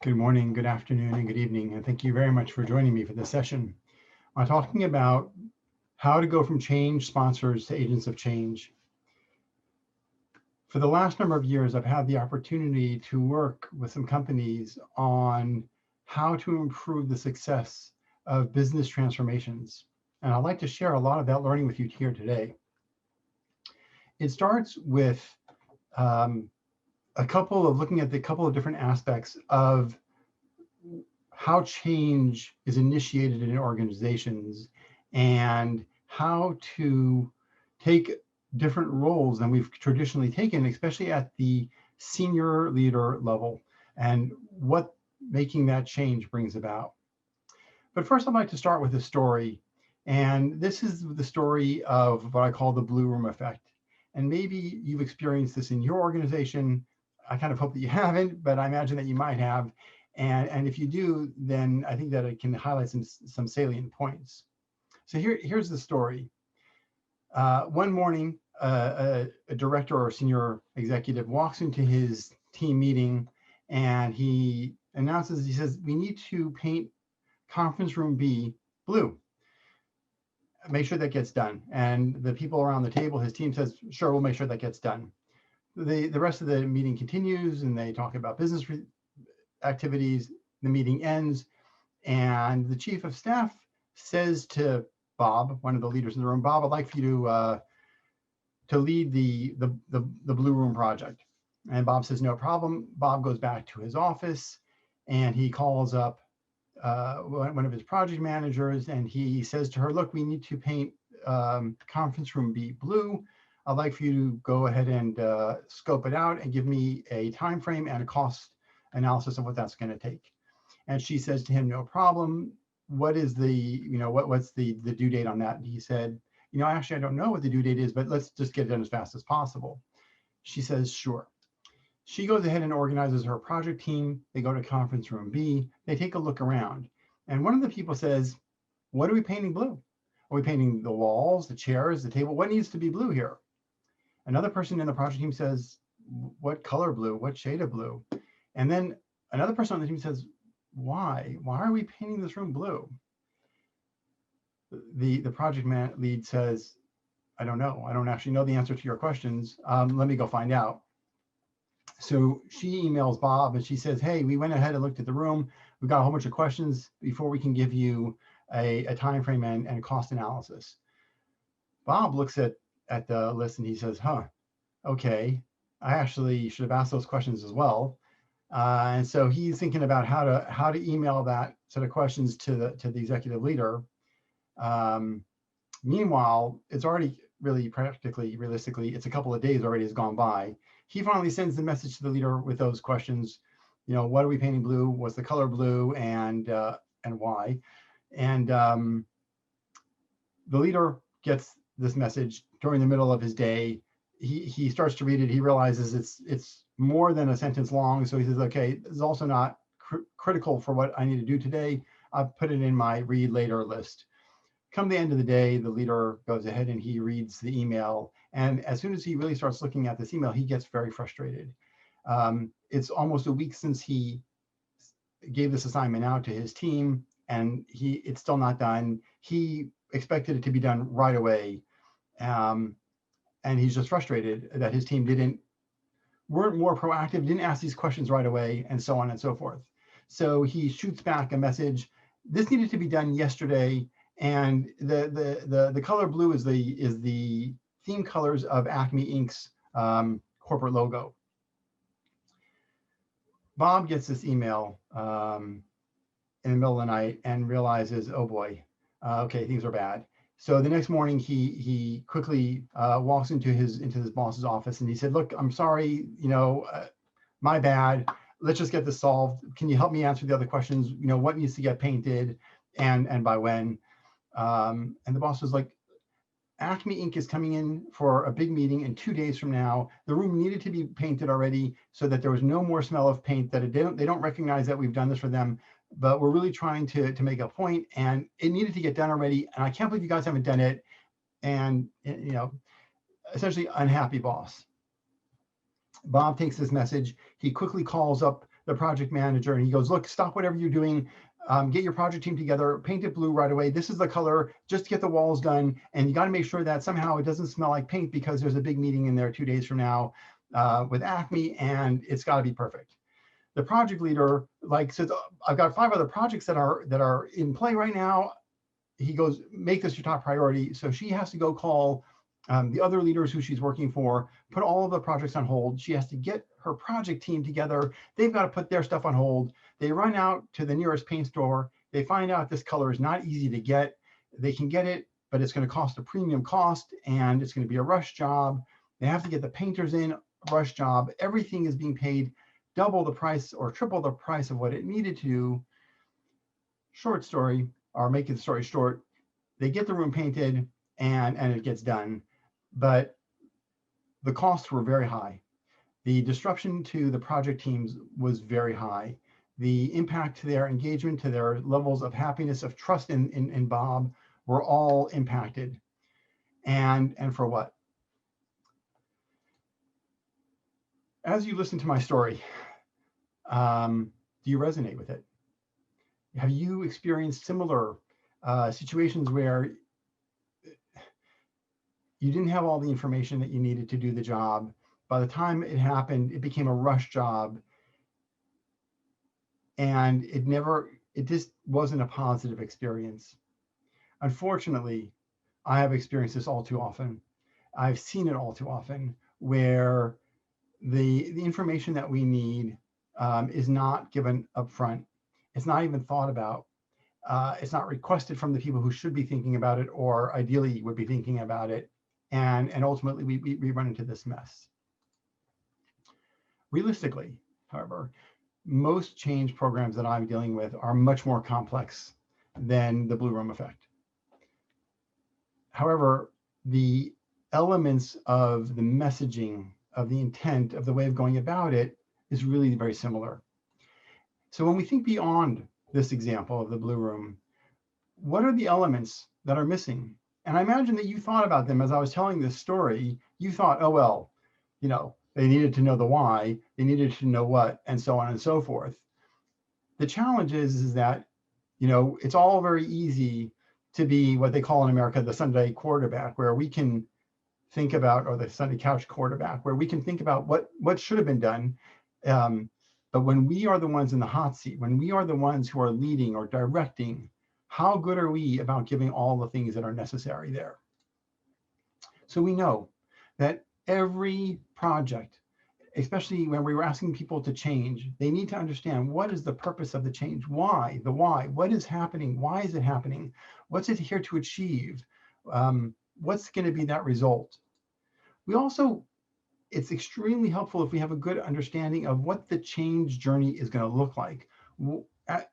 Good morning, good afternoon, and good evening, and thank you very much for joining me for this session. I'm talking about how to go from change sponsors to agents of change. For the last number of years, I've had the opportunity to work with some companies on how to improve the success of business transformations. And I'd like to share a lot of that learning with you here today. It starts with looking at the couple of different aspects of how change is initiated in organizations and how to take different roles than we've traditionally taken, especially at the senior leader level, and what making that change brings about. But first, I'd like to start with a story. And this is the story of what I call the blue room effect. And maybe you've experienced this in your organization. I kind of hope that you haven't, but I imagine that you might have. And if you do, then I think that it can highlight some salient points. So here's the story. One morning, a director or senior executive walks into his team meeting and he announces, he says, we need to paint conference room B blue. Make sure that gets done. And the people around the table, his team says, sure, we'll make sure that gets done. The rest of the meeting continues and they talk about business activities. The meeting ends and the chief of staff says to Bob, one of the leaders in the room, Bob, I'd like for you to lead the blue room project. And Bob says, no problem. Bob goes back to his office and he calls up one of his project managers and he says to her, look, we need to paint conference room B blue. I'd like for you to go ahead and scope it out and give me a time frame and a cost analysis of what that's going to take. And she says to him, no problem. What is what's the due date on that? And he said, actually, I don't know what the due date is, but let's just get it done as fast as possible. She says, sure. She goes ahead and organizes her project team. They go to conference room B. They take a look around. And one of the people says, what are we painting blue? Are we painting the walls, the chairs, the table? What needs to be blue here? Another person in the project team says, what color blue? What shade of blue? And then another person on the team says, why? Why are we painting this room blue? The project lead says, I don't know. I don't actually know the answer to your questions. Let me go find out. So she emails Bob and she says, hey, we went ahead and looked at the room. We've got a whole bunch of questions before we can give you a time frame and cost analysis. Bob looks at the list and he says, okay, I actually should have asked those questions as well. And so he's thinking about how to email that set of questions to the executive leader. Meanwhile, it's already realistically, it's a couple of days already has gone by. He finally sends the message to the leader with those questions. What are we painting blue? What's the color blue, and why? And the leader gets this message during the middle of his day. He starts to read it. He realizes it's more than a sentence long. So he says, okay, this is also not critical for what I need to do today. I'll put it in my read later list. Come the end of the day, the leader goes ahead and he reads the email. And as soon as he really starts looking at this email, he gets very frustrated. It's almost a week since he gave this assignment out to his team and it's still not done. He expected it to be done right away. And he's just frustrated that his team weren't more proactive, didn't ask these questions right away, and so on and so forth. So he shoots back a message. This needed to be done yesterday, and the color blue is the theme colors of Acme Inc.'s corporate logo. Bob gets this email in the middle of the night and realizes, oh boy, okay, things are bad. So the next morning, he quickly walks into his boss's office and he said, look, I'm sorry, my bad. Let's just get this solved. Can you help me answer the other questions? What needs to get painted and by when? And the boss was like, Acme Inc. is coming in for a big meeting in 2 days from now. The room needed to be painted already so that there was no more smell of paint, that they don't recognize that we've done this for them. But we're really trying to make a point, and it needed to get done already. And I can't believe you guys haven't done it. And, essentially unhappy boss. Bob takes this message. He quickly calls up the project manager, and he goes, look, stop whatever you're doing. Get your project team together, paint it blue right away. This is the color, just get the walls done. And you got to make sure that somehow it doesn't smell like paint because there's a big meeting in there 2 days from now with Acme, and it's got to be perfect. The project leader says, oh, I've got 5 other projects that are in play right now. He goes, make this your top priority. So she has to go call the other leaders who she's working for, put all of the projects on hold. She has to get her project team together. They've got to put their stuff on hold. They run out to the nearest paint store. They find out this color is not easy to get. They can get it, but it's going to cost a premium cost, and it's going to be a rush job. They have to get the painters in, rush job. Everything is being paid double the price or triple the price of what it needed to. Short story, or making the story short, they get the room painted and it gets done, but the costs were very high. The disruption to the project teams was very high. The impact to their engagement, to their levels of happiness, of trust in Bob, were all impacted. And for what? As you listen to my story, do you resonate with it? Have you experienced similar situations where you didn't have all the information that you needed to do the job? By the time it happened, it became a rush job, and it just wasn't a positive experience. Unfortunately, I have experienced this all too often. I've seen it all too often, where the information that we need is not given up front. It's not even thought about. It's not requested from the people who should be thinking about it, or ideally would be thinking about it. And ultimately, we run into this mess. Realistically, however, most change programs that I'm dealing with are much more complex than the Blue Room effect. However, the elements of the messaging, of the intent, of the way of going about it is really very similar. So when we think beyond this example of the Blue Room, what are the elements that are missing? And I imagine that you thought about them as I was telling this story. You thought, oh, well, they needed to know the why, they needed to know what, and so on and so forth. The challenge is that, it's all very easy to be what they call in America the Sunday quarterback, where we can think about, or the Sunday couch quarterback, where we can think about what should have been done. But when we are the ones in the hot seat, when we are the ones who are leading or directing, how good are we about giving all the things that are necessary there? So we know that every project, especially when we were asking people to change, they need to understand what is the purpose of the change, why, what is happening, why is it happening, what's it here to achieve, what's going to be that result. It's extremely helpful if we have a good understanding of what the change journey is going to look like,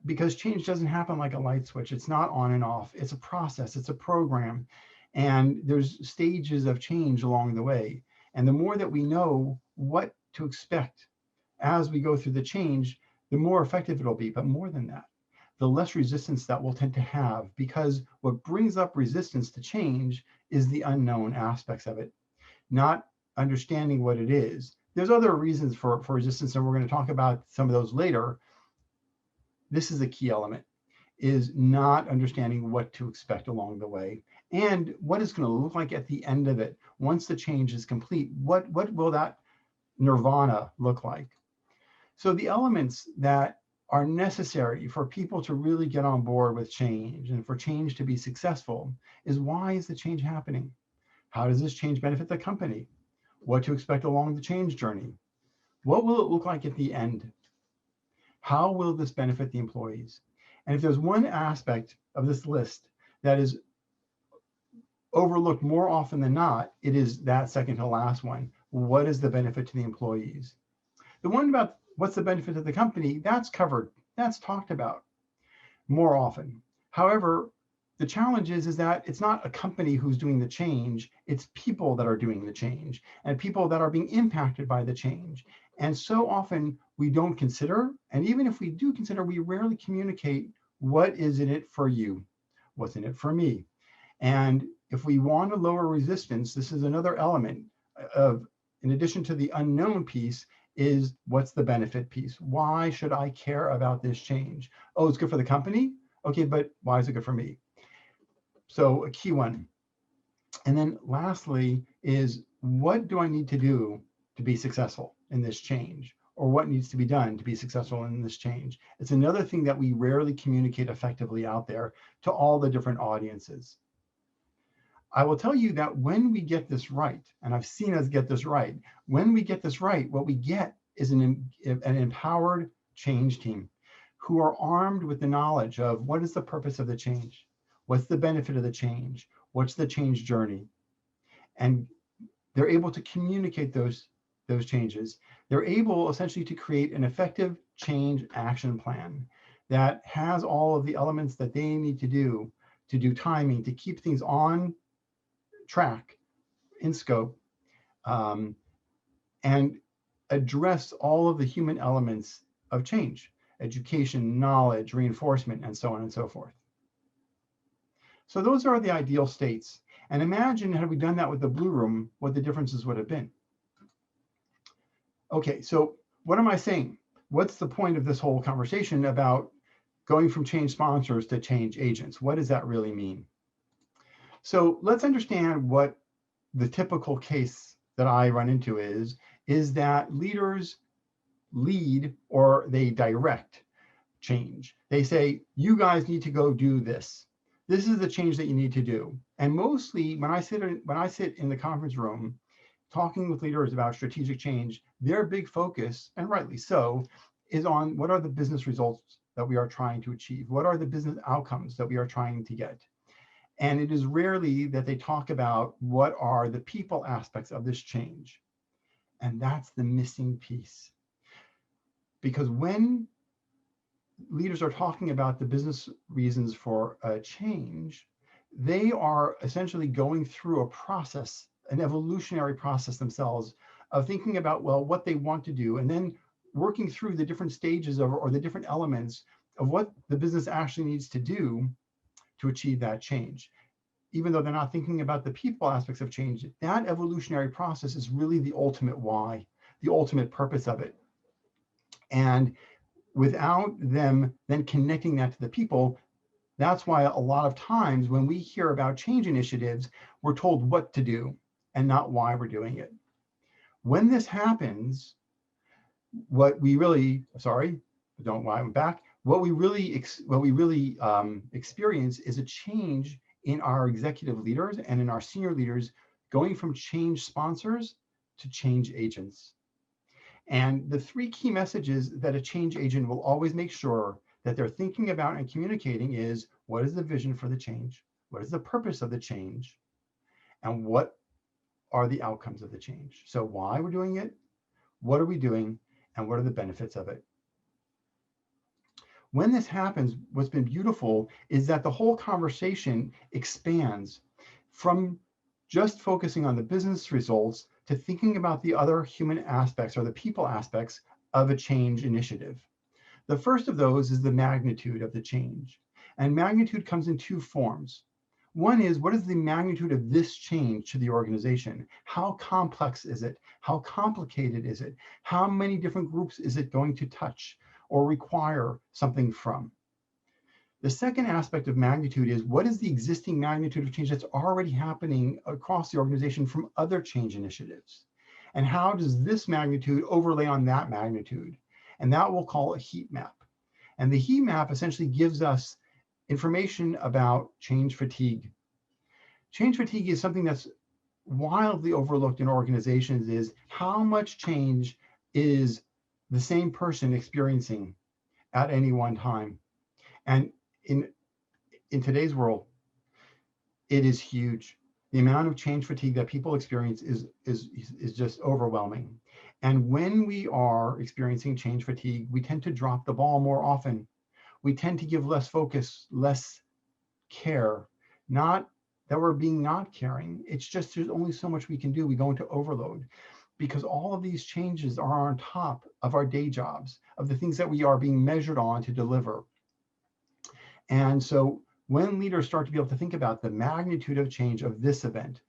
because change doesn't happen like a light switch. It's not on and off. It's a process. It's a program. And there's stages of change along the way. And the more that we know what to expect as we go through the change, the more effective it'll be. But more than that, the less resistance that we'll tend to have, because what brings up resistance to change is the unknown aspects of it, not understanding what it is. There's other reasons for resistance, and we're going to talk about some of those later. This is a key element, is not understanding what to expect along the way and what it's going to look like at the end of it. Once the change is complete, what will that nirvana look like? So the elements that are necessary for people to really get on board with change and for change to be successful is, why is the change happening? How does this change benefit the company? What to expect along the change journey? What will it look like at the end? How will this benefit the employees? And if there's one aspect of this list that is overlooked more often than not, it is that second to last one. What is the benefit to the employees? The one about what's the benefit to the company, that's covered, that's talked about more often. However, the challenge is that it's not a company who's doing the change, it's people that are doing the change and people that are being impacted by the change. And so often we don't consider, and even if we do consider, we rarely communicate what is in it for you, what's in it for me. And if we want to lower resistance, this is another element of, in addition to the unknown piece, is what's the benefit piece? Why should I care about this change? Oh, it's good for the company? Okay, but why is it good for me? So a key one. And then lastly is, what do I need to do to be successful in this change? Or what needs to be done to be successful in this change? It's another thing that we rarely communicate effectively out there to all the different audiences. I will tell you that when we get this right, and I've seen us get this right, when we get this right, what we get is an empowered change team who are armed with the knowledge of what is the purpose of the change? What's the benefit of the change? What's the change journey? And they're able to communicate those changes. They're able essentially to create an effective change action plan that has all of the elements that they need to do timing, to keep things on track, in scope, and address all of the human elements of change, education, knowledge, reinforcement, and so on and so forth. So those are the ideal states. And imagine, had we done that with the Blue Room, what the differences would have been. Okay, so what am I saying? What's the point of this whole conversation about going from change sponsors to change agents? What does that really mean? So let's understand what the typical case that I run into is that leaders lead or they direct change. They say, you guys need to go do this. This is the change that you need to do. And mostly when I sit in the conference room talking with leaders about strategic change, their big focus, and rightly so, is on what are the business results that we are trying to achieve? What are the business outcomes that we are trying to get? And it is rarely that they talk about what are the people aspects of this change. And that's the missing piece. Because when leaders are talking about the business reasons for a change, they are essentially going through a process, an evolutionary process themselves of thinking about, well, what they want to do, and then working through the different stages of, or the different elements of what the business actually needs to do to achieve that change. Even though they're not thinking about the people aspects of change, that evolutionary process is really the ultimate why, the ultimate purpose of it. And without them then connecting that to the people, that's why a lot of times when we hear about change initiatives, we're told what to do and not why we're doing it. When this happens, what we really, what we really experience is a change in our executive leaders and in our senior leaders going from change sponsors to change agents. And the three key messages that a change agent will always make sure that they're thinking about and communicating is, what is the vision for the change? What is the purpose of the change? And what are the outcomes of the change? So why we're doing it, what are we doing, and what are the benefits of it? When this happens, what's been beautiful is that the whole conversation expands from just focusing on the business results to thinking about the other human aspects or the people aspects of a change initiative. The first of those is the magnitude of the change. And magnitude comes in two forms. One is, what is the magnitude of this change to the organization? How complex is it? How complicated is it? How many different groups is it going to touch or require something from? The second aspect of magnitude is, what is the existing magnitude of change that's already happening across the organization from other change initiatives? And how does this magnitude overlay on that magnitude? And that we'll call a heat map. And the heat map essentially gives us information about change fatigue. Change fatigue is something that's wildly overlooked in organizations. Is how much change is the same person experiencing at any one time? And in today's world, it is huge. The amount of change fatigue that people experience is just overwhelming. And when we are experiencing change fatigue, we tend to drop the ball more often. We tend to give less focus, less care. Not that we're being not caring. It's just there's only so much we can do. We go into overload because all of these changes are on top of our day jobs, of the things that we are being measured on to deliver. And so when leaders start to be able to think about the magnitude of change of this event,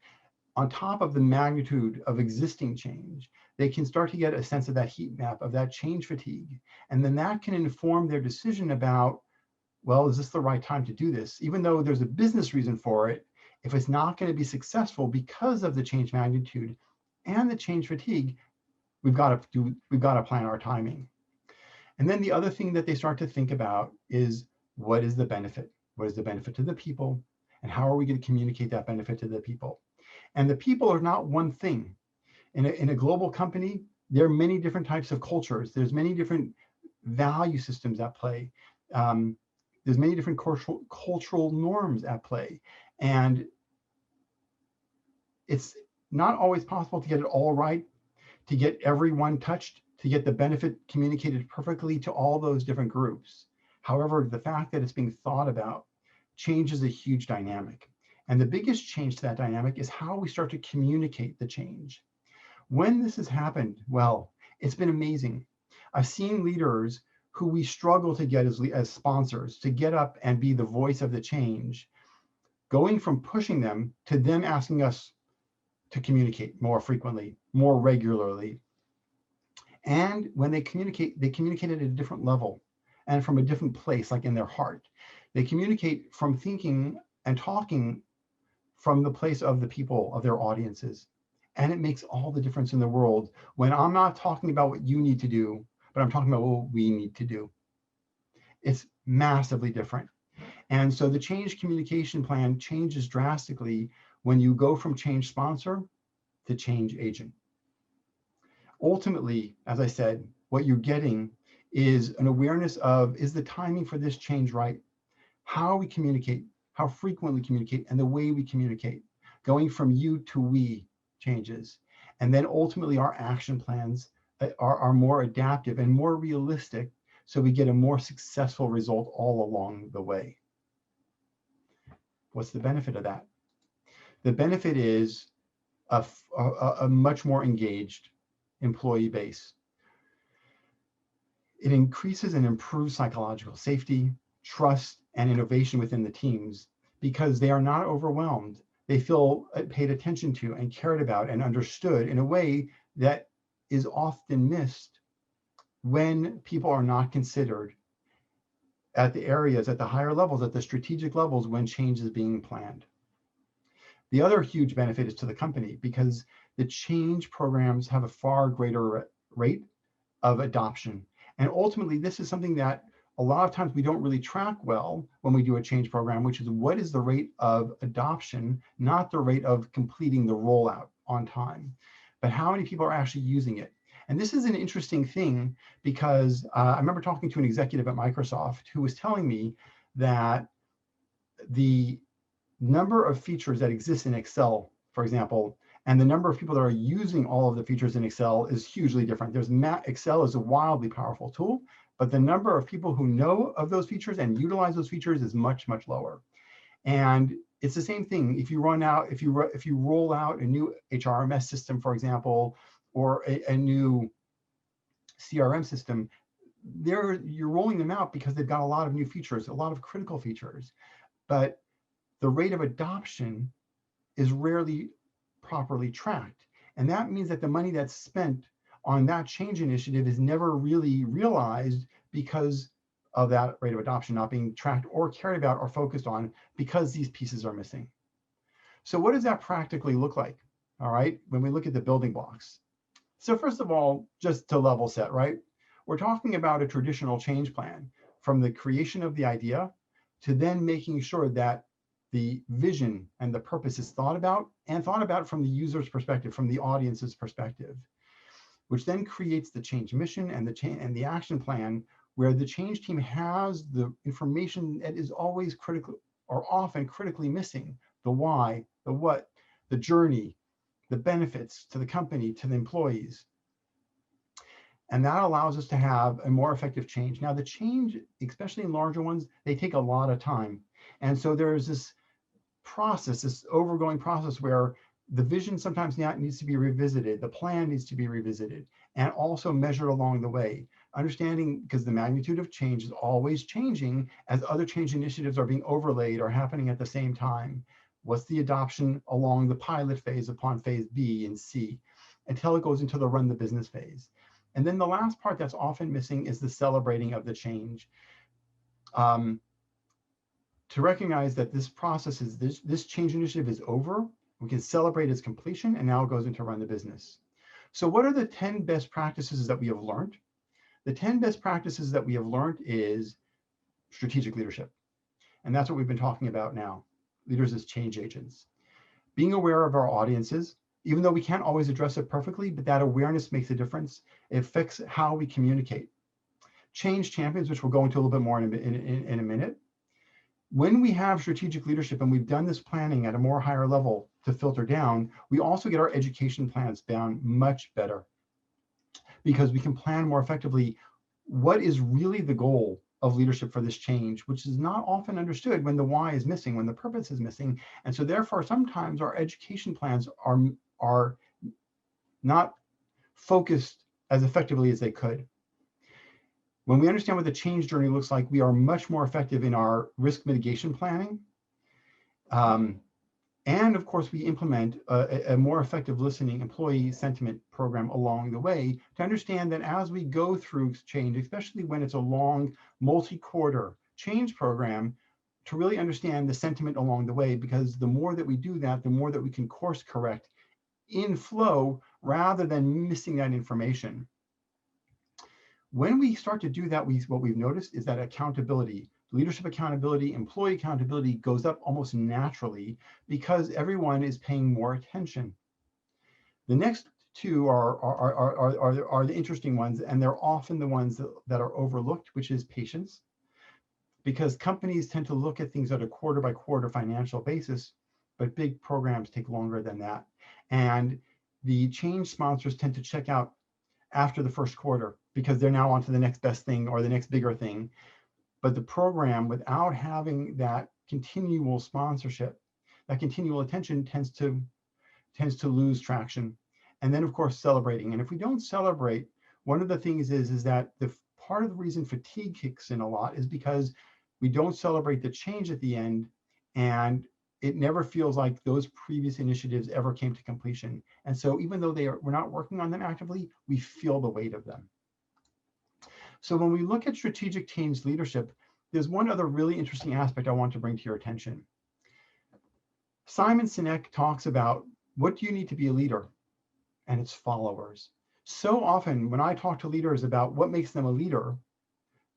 on top of the magnitude of existing change, they can start to get a sense of that heat map, of that change fatigue. And then that can inform their decision about, well, is this the right time to do this? Even though there's a business reason for it, if it's not going to be successful because of the change magnitude and the change fatigue, we've got to plan our timing. And then the other thing that they start to think about is, what is the benefit? What is the benefit to the people? And how are we going to communicate that benefit to the people? And the people are not one thing. In a global company, there are many different types of cultures. There's many different value systems at play. There's many different cultural norms at play. And it's not always possible to get it all right, to get everyone touched, to get the benefit communicated perfectly to all those different groups. However, the fact that it's being thought about changes a huge dynamic. And the biggest change to that dynamic is how we start to communicate the change. When this has happened, well, it's been amazing. I've seen leaders who we struggle to get as sponsors to get up and be the voice of the change, going from pushing them to them asking us to communicate more frequently, more regularly. And when they communicate at a different level and from a different place, like in their heart. They communicate from thinking and talking from the place of the people, of their audiences. And it makes all the difference in the world when I'm not talking about what you need to do, but I'm talking about what we need to do. It's massively different. And so the change communication plan changes drastically when you go from change sponsor to change agent. Ultimately, as I said, what you're getting is an awareness of, is the timing for this change right? How we communicate, how frequently we communicate, and the way we communicate, going from you to we changes. And then ultimately our action plans are more adaptive and more realistic, so we get a more successful result all along the way. What's the benefit of that? The benefit is a much more engaged employee base. It increases and improves psychological safety, trust, and innovation within the teams because they are not overwhelmed. They feel paid attention to and cared about and understood in a way that is often missed when people are not considered at the areas, at the higher levels, at the strategic levels when change is being planned. The other huge benefit is to the company because the change programs have a far greater rate of adoption. And ultimately, this is something that a lot of times we don't really track well when we do a change program, which is what is the rate of adoption, not the rate of completing the rollout on time, but how many people are actually using it. And this is an interesting thing because I remember talking to an executive at Microsoft who was telling me that the number of features that exist in Excel, for example, and the number of people that are using all of the features in Excel is hugely different. Excel is a wildly powerful tool, but the number of people who know of those features and utilize those features is much, much lower. And it's the same thing if you roll out a new HRMS system, for example, or a new CRM system, you're rolling them out because they've got a lot of new features, a lot of critical features, but the rate of adoption is rarely properly tracked. And that means that the money that's spent on that change initiative is never really realized because of that rate of adoption not being tracked or cared about or focused on because these pieces are missing. So what does that practically look like? All right, when we look at the building blocks. So first of all, just to level set, right? We're talking about a traditional change plan from the creation of the idea to then making sure that the vision and the purpose is thought about from the user's perspective, from the audience's perspective, which then creates the change mission and the action plan, where the change team has the information that is always critical or often critically missing: the why, the what, the journey, the benefits to the company, to the employees. And that allows us to have a more effective change. Now, the change, especially in larger ones, they take a lot of time. And so there's this process, this overgoing process where the vision sometimes needs to be revisited, the plan needs to be revisited, and also measured along the way. Understanding, because the magnitude of change is always changing as other change initiatives are being overlaid or happening at the same time. What's the adoption along the pilot phase upon phase B and C? until it goes into the run the business phase. And then the last part that's often missing is the celebrating of the change. To recognize that this process is, this change initiative is over, we can celebrate its completion, and now it goes into run the business. So what are the 10 best practices that we have learned? The 10 best practices that we have learned is strategic leadership. And that's what we've been talking about now. Leaders as change agents. Being aware of our audiences, even though we can't always address it perfectly, but that awareness makes a difference. It affects how we communicate. Change champions, which we'll go into a little bit more in a minute. When we have strategic leadership and we've done this planning at a more higher level to filter down, we also get our education plans down much better, because we can plan more effectively what is really the goal of leadership for this change, which is not often understood when the why is missing, when the purpose is missing. And so therefore, sometimes our education plans are not focused as effectively as they could. When we understand what the change journey looks like, we are much more effective in our risk mitigation planning. And of course, we implement a more effective listening employee sentiment program along the way to understand that as we go through change, especially when it's a long multi-quarter change program, to really understand the sentiment along the way, because the more that we do that, the more that we can course correct in flow rather than missing that information. When we start to do that, what we've noticed is that accountability, leadership accountability, employee accountability goes up almost naturally because everyone is paying more attention. The next two are the interesting ones, and they're often the ones that are overlooked, which is patience. Because companies tend to look at things at a quarter by quarter financial basis, but big programs take longer than that. And the change sponsors tend to check out after the first quarter because they're now on to the next best thing or the next bigger thing. But the program, without having that continual sponsorship, that continual attention tends to lose traction. And then of course, celebrating. And if we don't celebrate, one of the things is that the part of the reason fatigue kicks in a lot is because we don't celebrate the change at the end, and it never feels like those previous initiatives ever came to completion. And so even though we're not working on them actively, we feel the weight of them. So when we look at strategic change leadership, there's one other really interesting aspect I want to bring to your attention. Simon Sinek talks about, what do you need to be a leader? And it's followers. So often when I talk to leaders about what makes them a leader,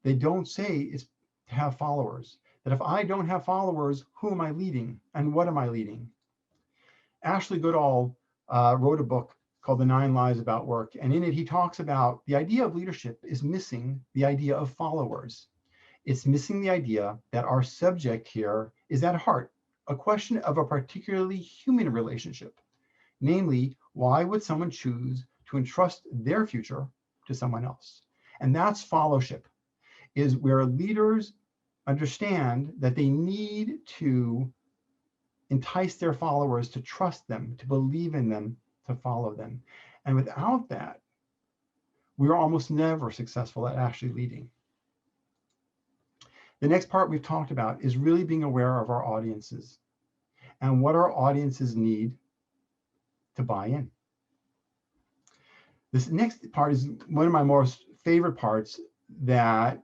they don't say it's to have followers. That if I don't have followers, who am I leading and what am I leading? Ashley Goodall wrote a book called The 9 Lies About Work. And in it, he talks about the idea of leadership is missing the idea of followers. It's missing the idea that our subject here is at heart a question of a particularly human relationship. Namely, why would someone choose to entrust their future to someone else? And that's fellowship, is where leaders understand that they need to entice their followers to trust them, to believe in them, to follow them. And without that, we're almost never successful at actually leading. The next part we've talked about is really being aware of our audiences and what our audiences need to buy in. This next part is one of my most favorite parts that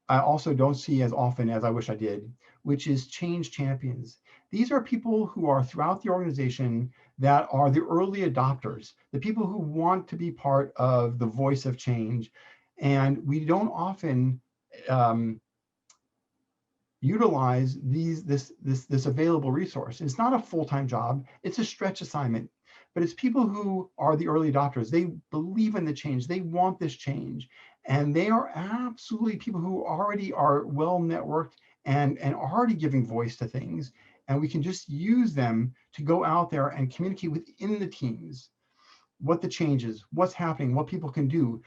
I also don't see as often as I wish I did, which is change champions. These are people who are throughout the organization that are the early adopters, the people who want to be part of the voice of change. And we don't often utilize this available resource. It's not a full-time job, it's a stretch assignment, but it's people who are the early adopters. They believe in the change, they want this change, and they are absolutely people who already are well networked and already giving voice to things. And we can just use them to go out there and communicate within the teams what the change is, what's happening, what people can do.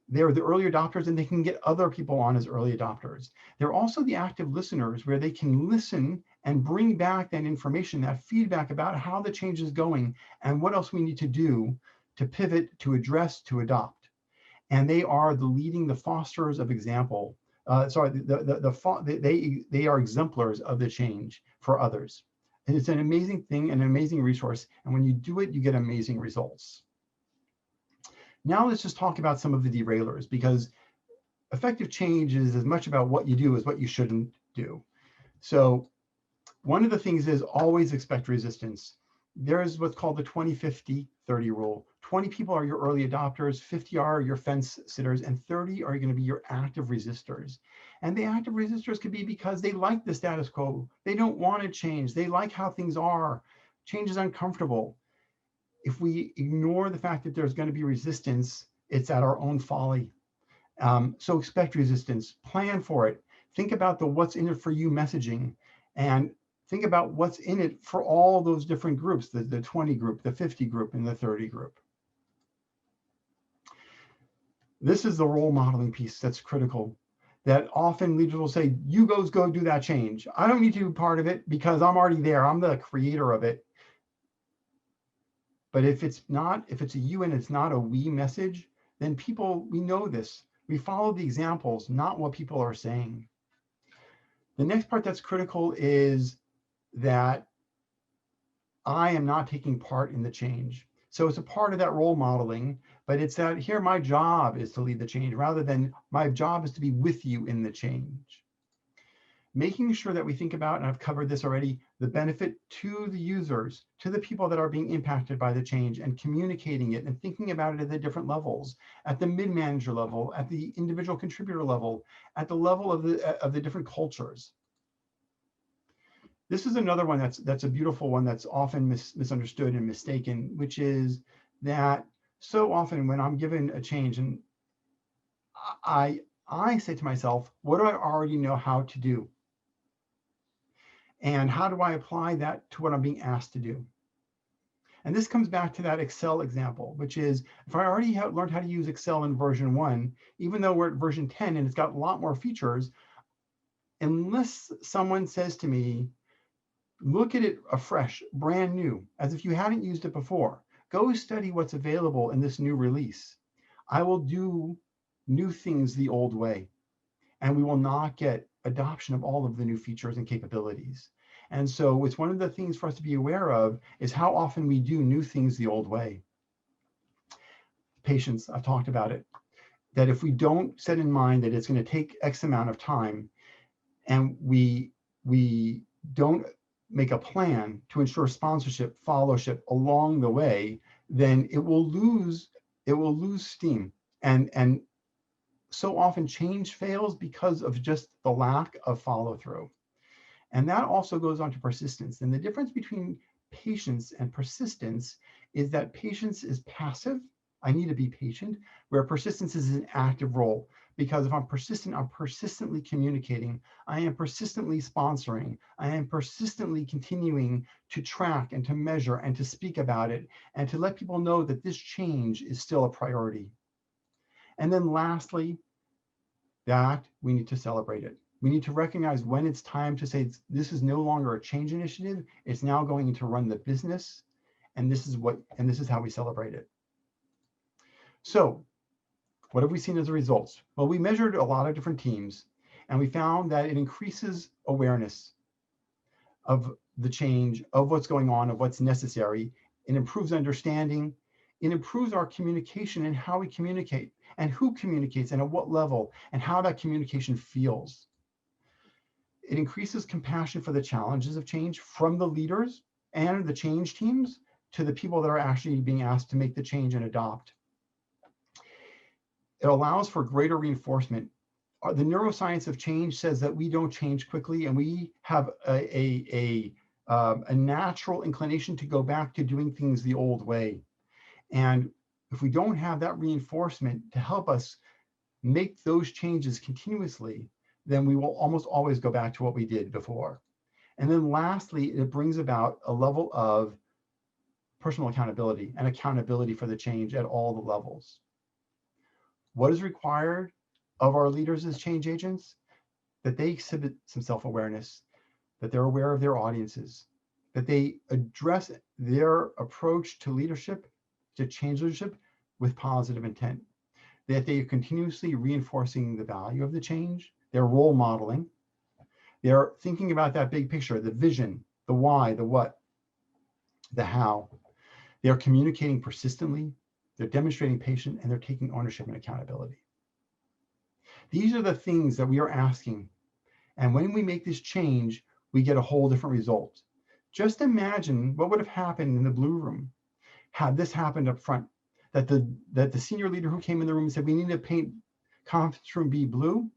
They're the early adopters, and they can get other people on as early adopters. They're also the active listeners, where they can listen and bring back that information, that feedback about how the change is going and what else we need to do to pivot, to address, to adopt. And they are the fosterers of example. They are exemplars of the change for others. And it's an amazing thing, an amazing resource. And when you do it, you get amazing results. Now let's just talk about some of the derailers, because effective change is as much about what you do as what you shouldn't do. So one of the things is always expect resistance. There's what's called the 20-50-30 rule. 20 people are your early adopters, 50 are your fence sitters, and 30 are going to be your active resistors. And the active resistors could be because they like the status quo. They don't want to change. They like how things are. Change is uncomfortable. If we ignore the fact that there's going to be resistance, it's at our own folly. So expect resistance, plan for it. Think about the what's in it for you messaging, and think about what's in it for all those different groups, the 20 group, the 50 group, and the 30 group. This is the role modeling piece that's critical, that often leaders will say, you go do that change. I don't need to be part of it because I'm already there. I'm the creator of it. But if it's a you and it's not a we message, then we know this. We follow the examples, not what people are saying. The next part that's critical is that I am not taking part in the change. So it's a part of that role modeling, but it's that here my job is to lead the change rather than my job is to be with you in the change. Making sure that we think about, and I've covered this already, the benefit to the users, to the people that are being impacted by the change, and communicating it and thinking about it at the different levels, at the mid-manager level, at the individual contributor level, at the level of the different cultures. This is another one that's a beautiful one that's often misunderstood and mistaken, which is that so often when I'm given a change and I say to myself, what do I already know how to do? And how do I apply that to what I'm being asked to do? And this comes back to that Excel example, which is if I already have learned how to use Excel in version 1, even though we're at version 10 and it's got a lot more features, unless someone says to me, look at it afresh, brand new, as if you hadn't used it before, go study what's available in this new release, I will do new things the old way, and we will not get adoption of all of the new features and capabilities. And so it's one of the things for us to be aware of is how often we do new things the old way. Patience, I've talked about it, that if we don't set in mind that it's going to take X amount of time, and we don't make a plan to ensure sponsorship, followership along the way, then it will lose steam. And so often change fails because of just the lack of follow through. And that also goes on to persistence. And the difference between patience and persistence is that patience is passive. I need to be patient, where persistence is an active role. Because if I'm persistent, I'm persistently communicating. I am persistently sponsoring. I am persistently continuing to track and to measure and to speak about it and to let people know that this change is still a priority. And then lastly, that we need to celebrate it. We need to recognize when it's time to say this is no longer a change initiative. It's now going to run the business, and this is how we celebrate it. So, what have we seen as a result? Well, we measured a lot of different teams, and we found that it increases awareness of the change, of what's going on, of what's necessary. It improves understanding. It improves our communication and how we communicate, and who communicates, and at what level, and how that communication feels. It increases compassion for the challenges of change from the leaders and the change teams to the people that are actually being asked to make the change and adopt. It allows for greater reinforcement. The neuroscience of change says that we don't change quickly, and we have a natural inclination to go back to doing things the old way. And if we don't have that reinforcement to help us make those changes continuously, then we will almost always go back to what we did before. And then lastly, it brings about a level of personal accountability and accountability for the change at all the levels. What is required of our leaders as change agents? That they exhibit some self-awareness, that they're aware of their audiences, that they address their approach to leadership, to change leadership, with positive intent, that they are continuously reinforcing the value of the change, they're role modeling, they're thinking about that big picture, the vision, the why, the what, the how. They're communicating persistently, they're demonstrating patience, and they're taking ownership and accountability. These are the things that we are asking. And when we make this change, we get a whole different result. Just imagine what would have happened in the blue room had this happened up front, that the senior leader who came in the room said, we need to paint conference room B blue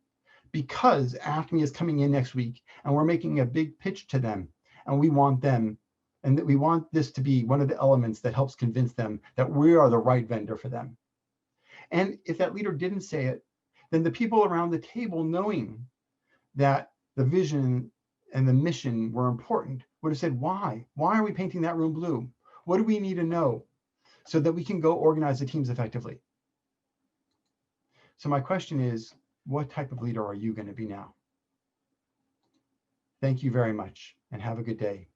because Acme is coming in next week and we're making a big pitch to them and we want them, and that we want this to be one of the elements that helps convince them that we are the right vendor for them. And if that leader didn't say it, then the people around the table, knowing that the vision and the mission were important, would have said, why? Why are we painting that room blue? What do we need to know so that we can go organize the teams effectively? So my question is, what type of leader are you going to be now? Thank you very much and have a good day.